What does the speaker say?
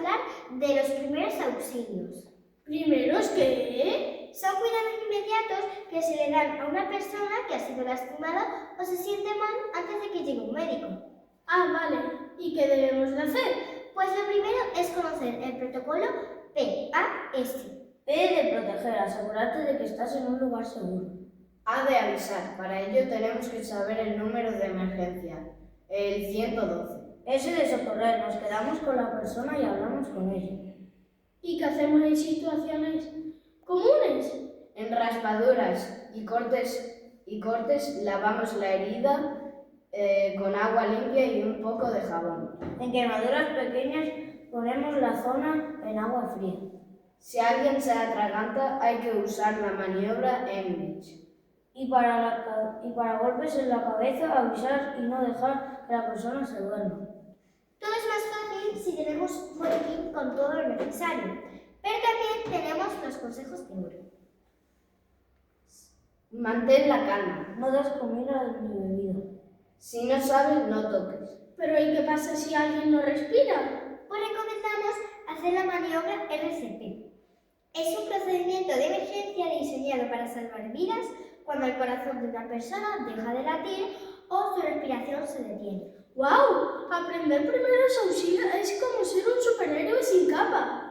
hablar de los primeros auxilios. ¿Primeros qué? Son cuidados inmediatos que se le dan a una persona que ha sido lastimada o se siente mal antes de que llegue un médico. Ah, vale. ¿Y qué debemos de hacer? Pues lo primero es conocer el protocolo PAS. P de proteger, asegurarte de que estás en un lugar seguro. A de avisar. Para ello tenemos que saber el número de emergencia, el 112. S de socorrer, nos quedamos con la persona y hablamos con ella. ¿Y qué hacemos en situaciones comunes? En raspaduras y cortes lavamos la herida con agua limpia y un poco de jabón. En quemaduras pequeñas ponemos la zona en agua fría. Si alguien se atraganta, hay que usar la maniobra Enrich. Y para golpes en la cabeza, avisar y no dejar que la persona se duerma. Todo es más fácil si tenemos un boletín con todo lo necesario, pero también tenemos los consejos de oro. Mantén la calma. No das comida ni bebida. Si no sabes, no toques. ¿Pero y qué pasa si alguien no respira? Pues recomendamos hacer la maniobra RCP. Es un procedimiento de emergencia diseñado para salvar vidas cuando el corazón de una persona deja de latir o su respiración se detiene. ¡Guau! Aprender primeros auxilios es como ser un superhéroe sin capa.